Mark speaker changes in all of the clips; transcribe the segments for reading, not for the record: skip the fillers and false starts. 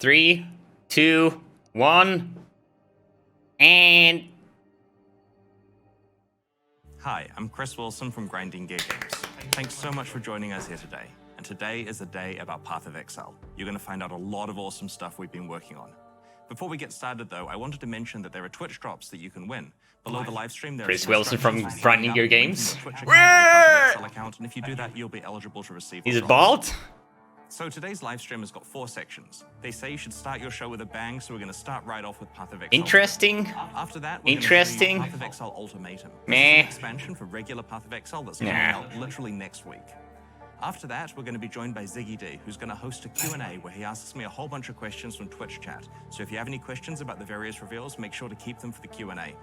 Speaker 1: 3, 2, 1, and...
Speaker 2: Hi, I'm Chris Wilson from Grinding Gear Games. Thanks so much for joining us here today. And today is a day about Path of Exile. You're going to find out a lot of awesome stuff we've been working on. Before we get started though, I wanted to mention that there are Twitch drops that you can win. Below the live stream, there
Speaker 1: Chris
Speaker 2: are
Speaker 1: Wilson from Grinding Gear Games.
Speaker 2: Account, and if you do that, you'll be eligible to receive.
Speaker 1: Is it bald?
Speaker 2: So today's live stream has got 4 sections. They say you should start your show with a bang, so we're going to start right off with Path of Exile.
Speaker 1: Interesting.
Speaker 2: After that, we're
Speaker 1: Interesting.
Speaker 2: going to Path of Exile Ultimatum.
Speaker 1: Meh.
Speaker 2: This is an expansion for regular Path of Exile that's coming out literally next week. After that, we're going to be joined by Ziggy D, who's going to host a Q&A where he asks me a whole bunch of questions from Twitch chat. So if you have any questions about the various reveals, make sure to keep them for the Q&A.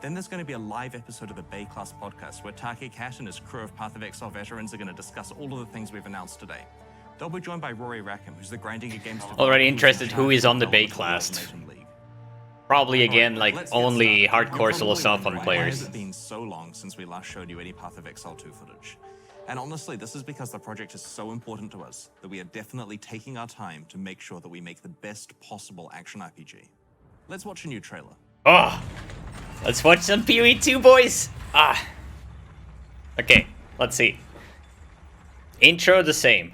Speaker 2: Then there's going to be a live episode of the Bay Class podcast where Take Cat and his crew of Path of Exile veterans are going to discuss all of the things we've announced today. They'll be joined by Rory Rackham, who's the Grinding Gear Games developer.
Speaker 1: Already interested who is on the Bay Class. Probably again, like, only hardcore solo self-on players.
Speaker 2: Why has it been so long since we last showed you any Path of Exile 2 footage? And honestly, this is because the project is so important to us that we are definitely taking our time to make sure that we make the best possible action RPG. Let's watch a new trailer.
Speaker 1: Oh, let's watch some POE2, boys. Okay, let's see. Intro the same.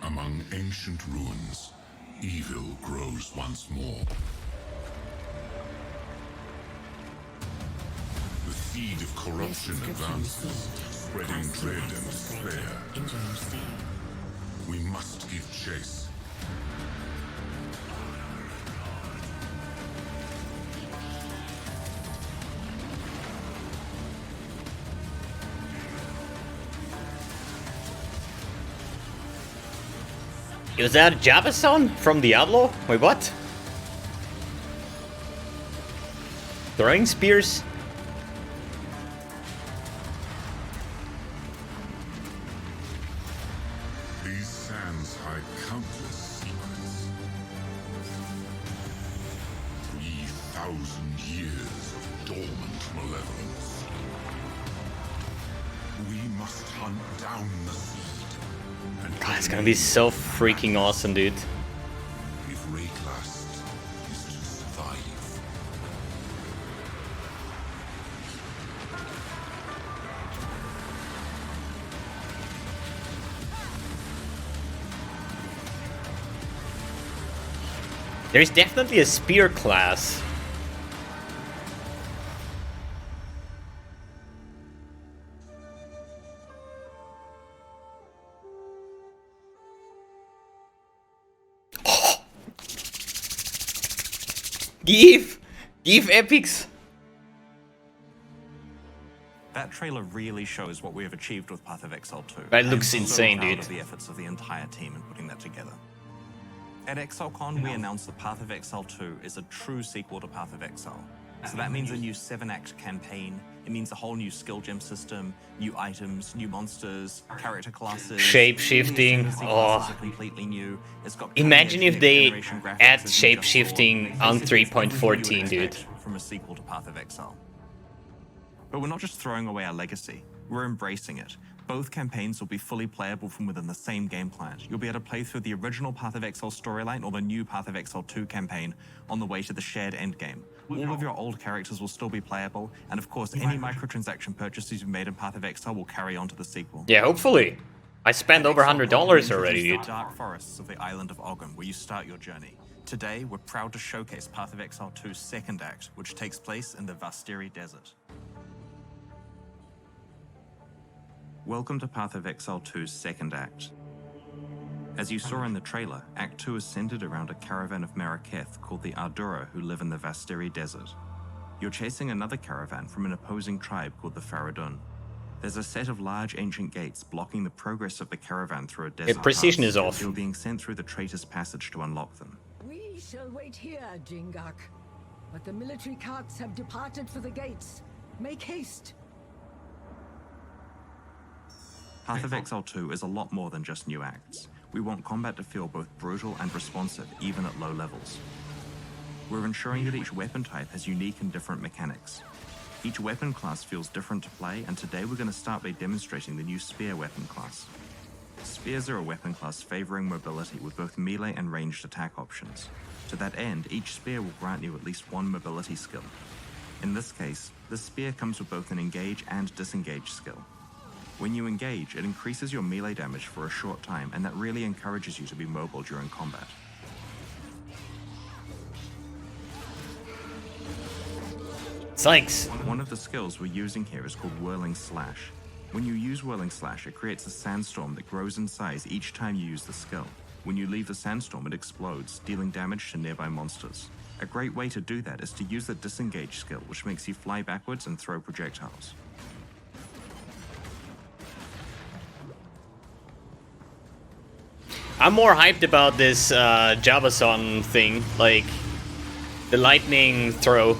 Speaker 3: Among ancient ruins, evil grows once more. The seed of corruption advances, spreading dread and despair. We must give chase.
Speaker 1: Is that Javason from Diablo? Wait, what? Throwing spears?
Speaker 3: These sands hide countless secrets. 3,000 years of dormant malevolence. We must hunt down the seed.
Speaker 1: God, it's gonna be so freaking awesome, dude.
Speaker 3: If Rayclast is to survive.
Speaker 1: There's definitely a spear class. Give epics.
Speaker 2: That trailer really shows what we have achieved with Path of Exile 2.
Speaker 1: That looks
Speaker 2: I'm
Speaker 1: insane,
Speaker 2: so proud
Speaker 1: dude.
Speaker 2: of the efforts of the entire team in putting that together. At ExileCon, we announced that Path of Exile 2 is a true sequel to Path of Exile. So that means a new 7-act campaign. It means a whole new skill gem system, new items, new monsters, character classes.
Speaker 1: Shape-shifting.
Speaker 2: Classes are completely new. It's got
Speaker 1: Imagine if they
Speaker 2: next-generation graphics
Speaker 1: add
Speaker 2: as you just
Speaker 1: shape-shifting
Speaker 2: saw.
Speaker 1: on
Speaker 2: Basically, it's everything you would
Speaker 1: 3.14, dude.
Speaker 2: expect from a sequel to Path of Exile. But we're not just throwing away our legacy, we're embracing it. Both campaigns will be fully playable from within the same game client. You'll be able to play through the original Path of Exile storyline or the new Path of Exile 2 campaign on the way to the shared endgame. All of your old characters will still be playable, and of course, any microtransaction purchases you've made in Path of Exile will carry on to the sequel.
Speaker 1: Yeah, hopefully. I spent over $100 already, dude.
Speaker 2: The dark forests of the island of Ogum, where you start your journey. Today, we're proud to showcase Path of Exile 2's second act, which takes place in the Vastiri Desert. Welcome to Path of Exile 2's second act. As you saw in the trailer, Act 2 is centered around a caravan of Maraketh called the Ardura who live in the Vastiri Desert. You're chasing another caravan from an opposing tribe called the Faradun. There's a set of large ancient gates blocking the progress of the caravan through a desert
Speaker 1: precision
Speaker 2: pass.
Speaker 1: is off.
Speaker 2: You're being sent through the Traitor's Passage to unlock them.
Speaker 4: We shall wait here, Jingak. But the military carts have departed for the gates. Make haste.
Speaker 2: Path of Exile 2 is a lot more than just new acts. We want combat to feel both brutal and responsive, even at low levels. We're ensuring that each weapon type has unique and different mechanics. Each weapon class feels different to play, and today we're going to start by demonstrating the new spear weapon class. Spears are a weapon class favoring mobility with both melee and ranged attack options. To that end, each spear will grant you at least one mobility skill. In this case, the spear comes with both an engage and disengage skill. When you engage, it increases your melee damage for a short time, and that really encourages you to be mobile during combat.
Speaker 1: Thanks.
Speaker 2: One of the skills we're using here is called Whirling Slash. When you use Whirling Slash, it creates a sandstorm that grows in size each time you use the skill. When you leave the sandstorm, it explodes, dealing damage to nearby monsters. A great way to do that is to use the disengage skill, which makes you fly backwards and throw projectiles.
Speaker 1: I'm more hyped about this Javason thing, like the lightning throw.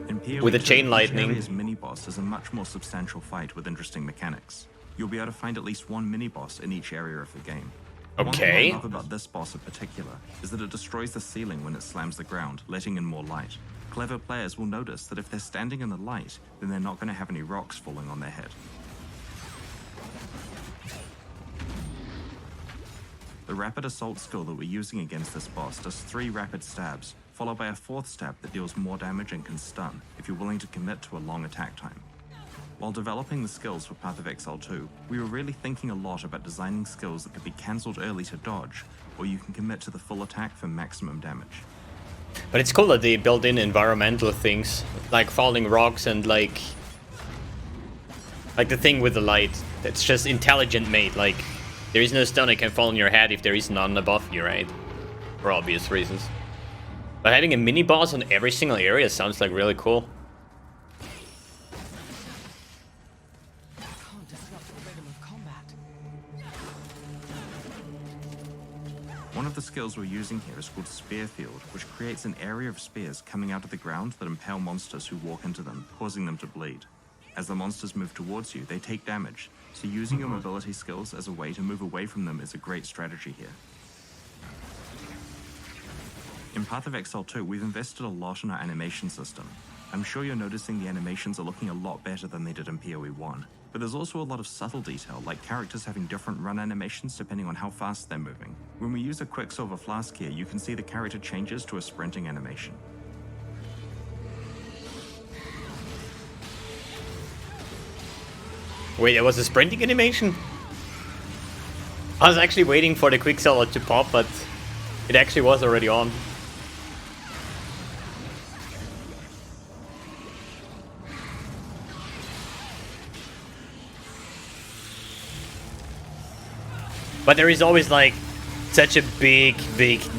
Speaker 2: In POE2,
Speaker 1: with a chain
Speaker 2: each
Speaker 1: lightning.
Speaker 2: area's mini-boss is a much more substantial fight with interesting mechanics. You'll be able to find at least one mini-boss in each area of the game. One thing
Speaker 1: Okay.
Speaker 2: I love about this boss in particular is that it destroys the ceiling when it slams the ground, letting in more light. Clever players will notice that if they're standing in the light, then they're not going to have any rocks falling on their head. The rapid assault skill that we're using against this boss does 3 rapid stabs, followed by a 4th stab that deals more damage and can stun, if you're willing to commit to a long attack time. While developing the skills for Path of Exile 2, we were really thinking a lot about designing skills that could be cancelled early to dodge, or you can commit to the full attack for maximum damage.
Speaker 1: But it's cool that they built in environmental things, like falling rocks and like the thing with the light. It's just intelligent made, like there is no stone that can fall on your head if there is none above you, right? For obvious reasons. But having a mini boss on every single area sounds like really cool.
Speaker 4: Can't disrupt the rhythm of combat.
Speaker 2: One of the skills we're using here is called Spear Field, which creates an area of spears coming out of the ground that impale monsters who walk into them, causing them to bleed. As the monsters move towards you, they take damage, so using your mobility skills as a way to move away from them is a great strategy here. In Path of Exile 2, we've invested a lot in our animation system. I'm sure you're noticing the animations are looking a lot better than they did in POE1, but there's also a lot of subtle detail, like characters having different run animations depending on how fast they're moving. When we use a Quicksilver Flask here, you can see the character changes to a sprinting animation.
Speaker 1: Wait, there was a sprinting animation? I was actually waiting for the Quicksilver to pop, but it actually was already on. But there is always like such a big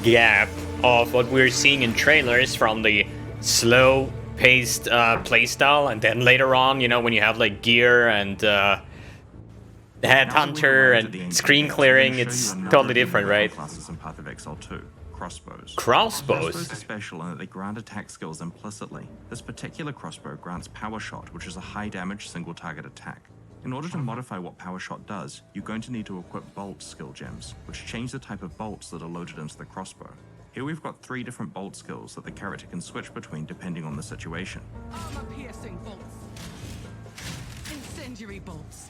Speaker 1: gap of what we're seeing in trailers from the slow paced playstyle, and then later on, you know, when you have like gear and headhunter and screen clearing, it's totally different, right?
Speaker 2: Classes in Path of Exile 2. Crossbows.
Speaker 1: Crossbows?
Speaker 2: Crossbows are special in that they grant attack skills implicitly. This particular crossbow grants Power Shot, which is a high damage single target attack. In order to modify what Power Shot does, you're going to need to equip bolt skill gems, which change the type of bolts that are loaded into the crossbow. Here we've got 3 different bolt skills that the character can switch between depending on the situation.
Speaker 4: Armor-piercing bolts. Incendiary bolts.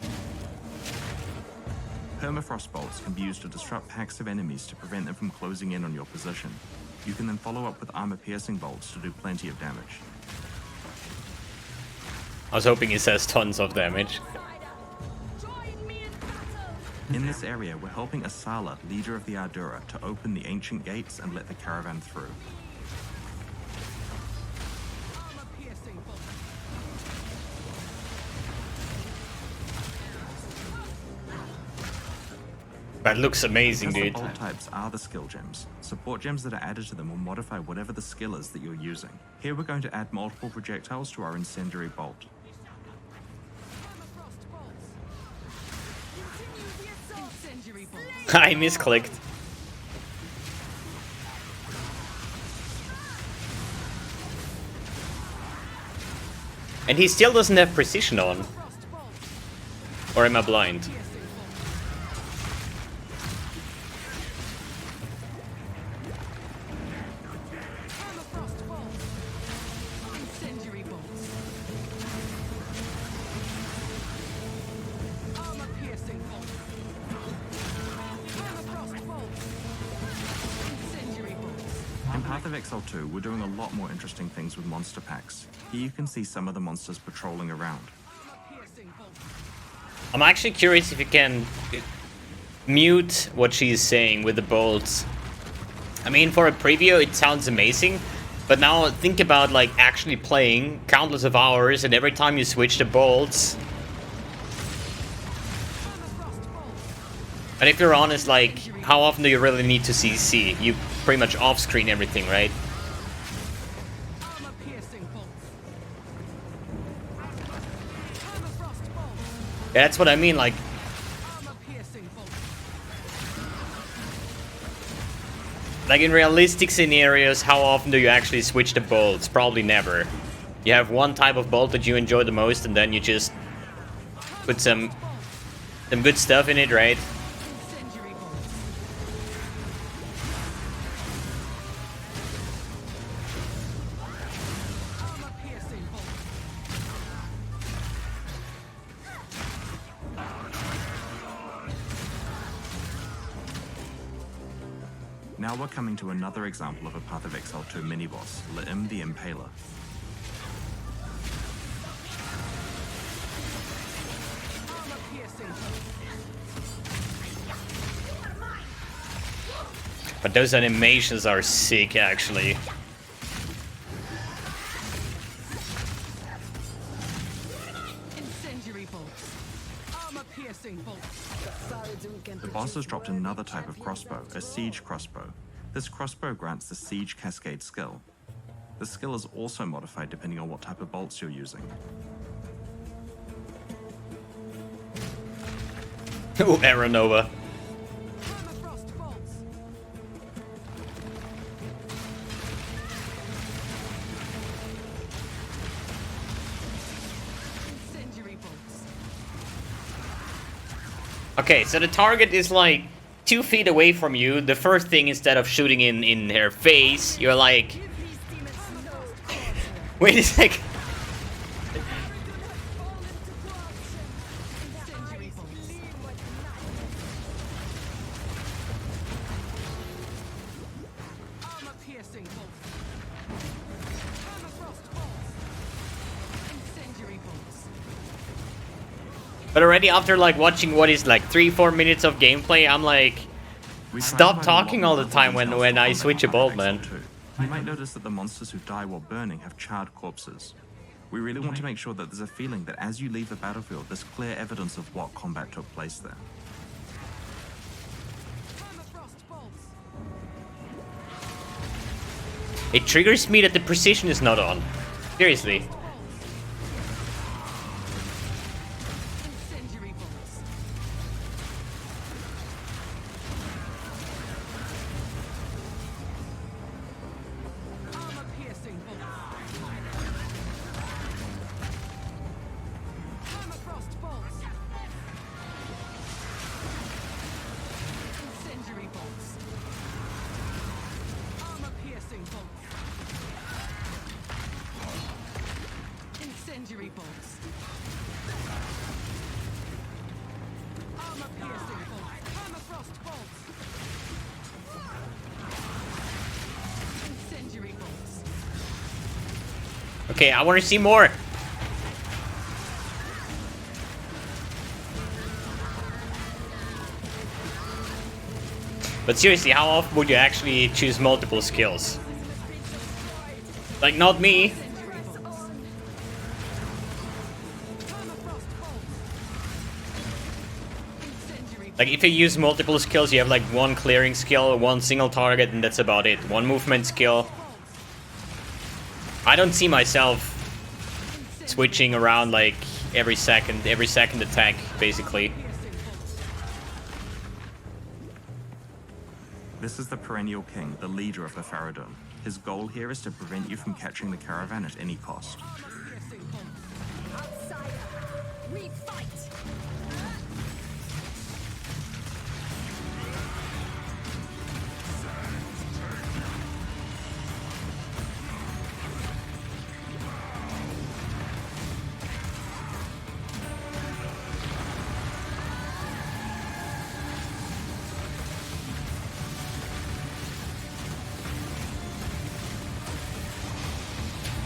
Speaker 2: Permafrost bolts can be used to disrupt packs of enemies to prevent them from closing in on your position. You can then follow up with armor-piercing bolts to do plenty of damage.
Speaker 1: I was hoping it says tons of damage.
Speaker 4: Join me in battle.
Speaker 2: In this area, we're helping Asala, leader of the Ardura, to open the ancient gates and let the caravan through.
Speaker 4: Armor-piercing bolts.
Speaker 1: That looks amazing,
Speaker 2: Because the
Speaker 1: dude.
Speaker 2: bolt types are the skill gems. Support gems that are added to them will modify whatever the skill is that you're using. Here we're going to add multiple projectiles to our incendiary bolt.
Speaker 4: Permafrost bolts. Continue the assault. Incendiary bolts.
Speaker 1: I misclicked. And he still doesn't have precision on.
Speaker 4: Frost bolts.
Speaker 1: Or am I blind?
Speaker 4: Piercing bolts. Permafrost bolts. Incendiary bolts. Armor-piercing bolts.
Speaker 2: Path of Exile 2, we're doing a lot more interesting things with monster packs. Here you can see some of the monsters patrolling around.
Speaker 1: I'm actually curious if you can mute what she's saying with the bolts. I mean, for a preview, it sounds amazing. But now think about like actually playing countless of hours, and every time you switch the bolts. And if you're honest, like, how often do you really need to CC? You pretty much off-screen everything, right? Yeah, that's what I mean, like... Like, in realistic scenarios, how often do you actually switch the bolts? Probably never. You have one type of bolt that you enjoy the most, and then you just put some good stuff in it, right?
Speaker 2: Now we're coming to another example of a Path of Exile 2 mini-boss, L'Im the Impaler.
Speaker 1: But those animations are sick, actually.
Speaker 2: The boss has dropped another type of crossbow, a siege crossbow. This crossbow grants the siege cascade skill. The skill is also modified depending on what type of bolts you're using.
Speaker 1: Ooh, Aeronova. Okay, so the target is like 2 feet away from you. The first thing, instead of shooting in her face, you're like... Wait a sec. But already after like watching what is like 3-4 minutes of gameplay, I'm like, stop talking all the time when I switch a bolt, man.
Speaker 2: You might notice that the monsters who die while burning have charred corpses. We really want to make sure that there's a feeling that as you leave the battlefield, there's clear evidence of what combat took place there.
Speaker 1: It triggers me that the precision is not on. Seriously. Okay, I want to see more. But seriously, how often would you actually choose multiple skills? Like, not me. Like, if you use multiple skills, you have like one clearing skill, one single target, and that's about it. One movement skill. I don't see myself switching around like every second attack, basically.
Speaker 2: This is the Perennial King, the leader of the Faradun. His goal here is to prevent you from catching the caravan at any cost.
Speaker 4: We fight.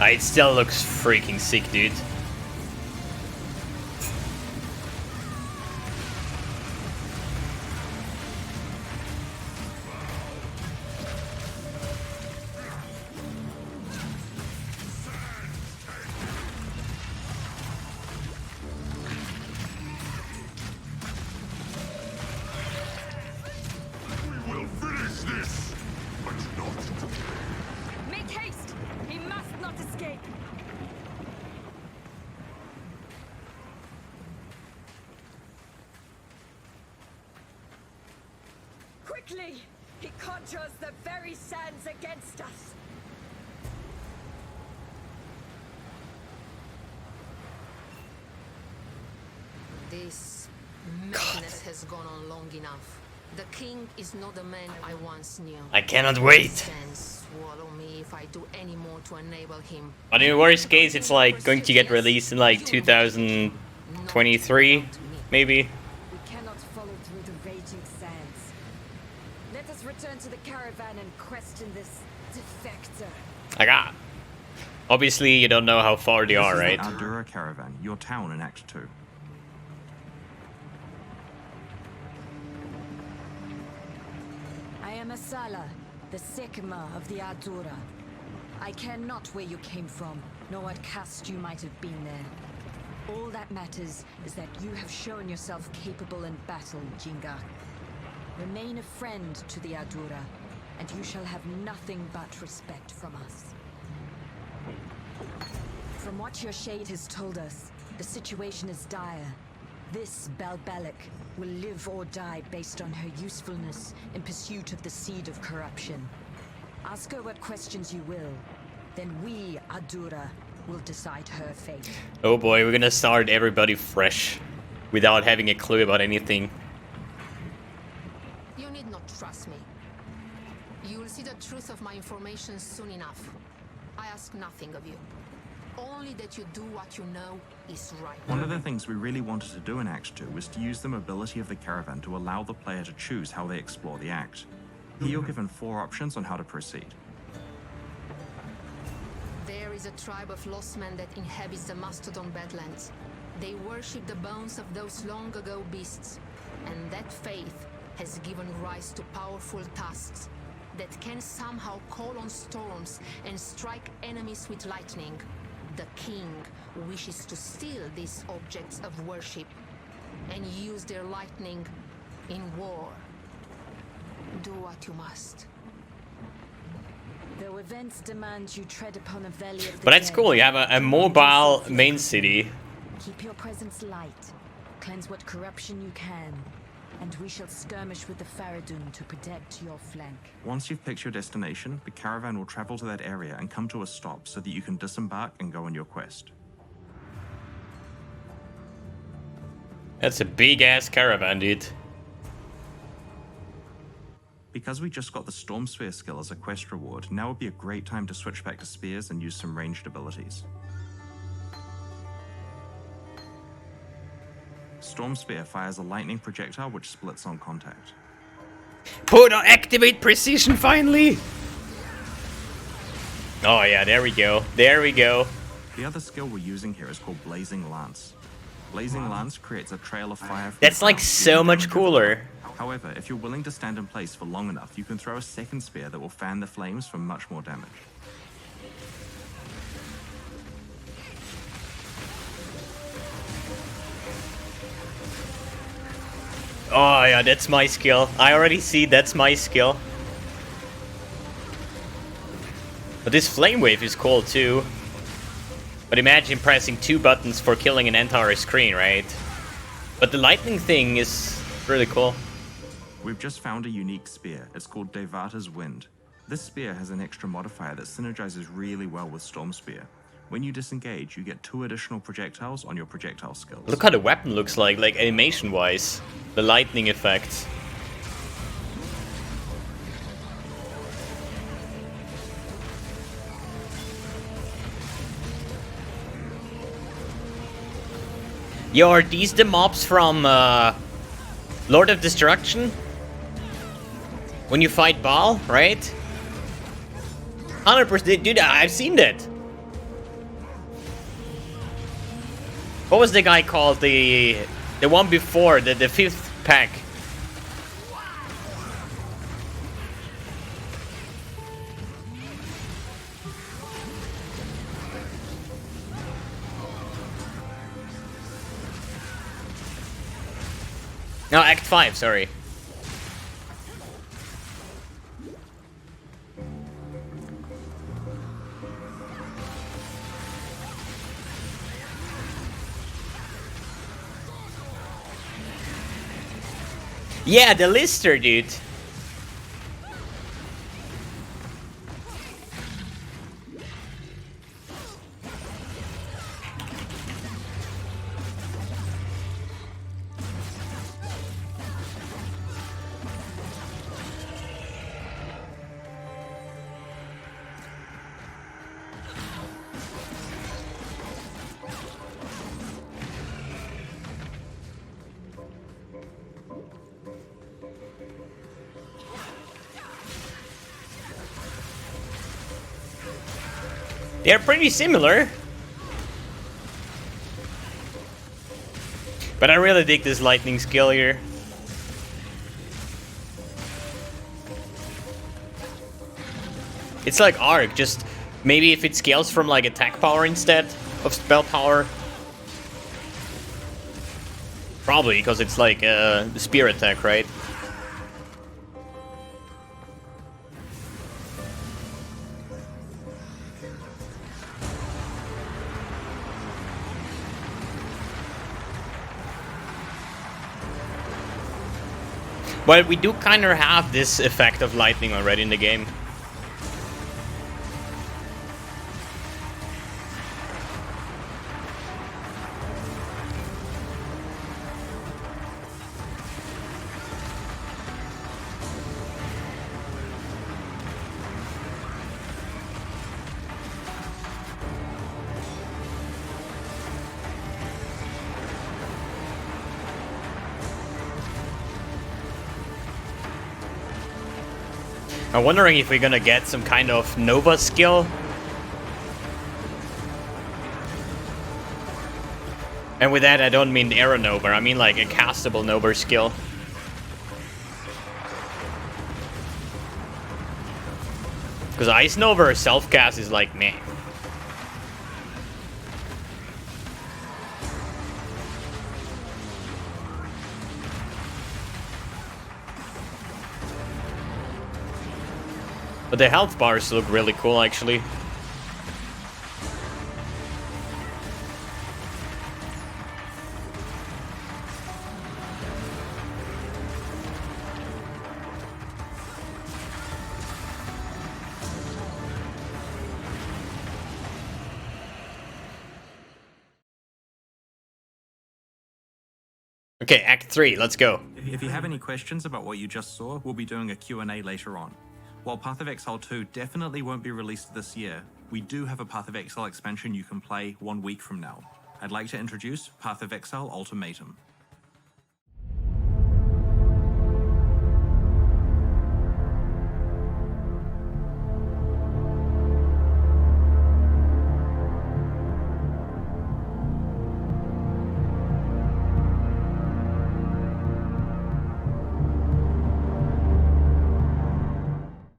Speaker 1: It still looks freaking sick, dude.
Speaker 4: Make haste! He must not escape! Quickly! He conjures the very sands against us!
Speaker 5: This madness has gone on long enough. The king is not the man I once knew.
Speaker 1: I cannot wait.
Speaker 5: Can swallow me if I do any more to enable him.
Speaker 1: But in the worst case, it's like going to get released in like 2023, maybe.
Speaker 4: We cannot follow through the raging sands. Let us return to the caravan and question this defector.
Speaker 1: Obviously, you don't know how far they are, right?
Speaker 2: This is the Ardura caravan, your town in Act 2.
Speaker 4: I am Asala, the Sekima of the Ardura. I care not where you came from, nor what caste you might have been there. All that matters is that you have shown yourself capable in battle, Jingak. Remain a friend to the Ardura, and you shall have nothing but respect from us. From what your shade has told us, the situation is dire. This Balbalic will live or die based on her usefulness in pursuit of the seed of corruption. Ask her what questions you will, then we, Ardura, will decide her fate.
Speaker 1: Oh boy, we're gonna start everybody fresh, without having a clue about anything.
Speaker 5: You need not trust me. You will see the truth of my information soon enough. I ask nothing of you. Only that you do what you know is right.
Speaker 2: One of the things we really wanted to do in Act 2 was to use the mobility of the caravan to allow the player to choose how they explore the Act. Here you're given 4 options on how to proceed.
Speaker 5: There is a tribe of lost men that inhabits the Mastodon Badlands. They worship the bones of those long ago beasts, and that faith has given rise to powerful tusks that can somehow call on storms and strike enemies with lightning. The king wishes to steal these objects of worship and use their lightning in war. Do what you must.
Speaker 4: Though events demand you tread upon a valley of the
Speaker 1: But that's
Speaker 4: dead,
Speaker 1: cool, you have a mobile main city.
Speaker 4: keep your presence light, cleanse what corruption you can, and we shall skirmish with the Faradun to protect your flank.
Speaker 2: Once you've picked your destination, the caravan will travel to that area and come to a stop so that you can disembark and go on your quest.
Speaker 1: That's a big ass caravan, dude.
Speaker 2: Because we just got the Storm Spear skill as a quest reward, now would be a great time to switch back to spears and use some ranged abilities. Storm Spear fires a lightning projectile which splits on contact.
Speaker 1: Activate precision finally! Oh yeah, there we go. There we go.
Speaker 2: The other skill we're using here is called Blazing Lance. Blazing Lance creates a trail of fire.
Speaker 1: That's like so much cooler.
Speaker 2: However, if you're willing to stand in place for long enough, you can throw a second spear that will fan the flames for much more damage.
Speaker 1: Oh yeah, that's my skill. I already see that's my skill. But this flame wave is cool too. But imagine pressing 2 buttons for killing an entire screen, right? But the lightning thing is really cool.
Speaker 2: We've just found a unique spear. It's called Devata's Wind. This spear has an extra modifier that synergizes really well with Storm Spear. When you disengage, you get 2 additional projectiles on your projectile skills.
Speaker 1: Look how the weapon looks like animation-wise. The lightning effect. Yo, are these the mobs from Lord of Destruction? When you fight Baal, right? 100%, dude, I've seen that. What was the guy called? The one before, the fifth pack. No, Act 5, sorry. Yeah, the Lister, dude. They're pretty similar. But I really dig this lightning skill here. It's like Arc, just maybe if it scales from like attack power instead of spell power. Probably because it's like spear attack, right? But we do kind of have this effect of lightning already in the game. I'm wondering if we're gonna get some kind of Nova skill. And with that, I don't mean Aero Nova, I mean like a castable Nova skill. Because Ice Nova or self-cast is like, meh. But the health bars look really cool, actually. Okay, Act 3, let's go.
Speaker 2: If you have any questions about what you just saw, we'll be doing a Q&A later on. While Path of Exile 2 definitely won't be released this year, we do have a Path of Exile expansion you can play 1 week from now. I'd like to introduce Path of Exile Ultimatum.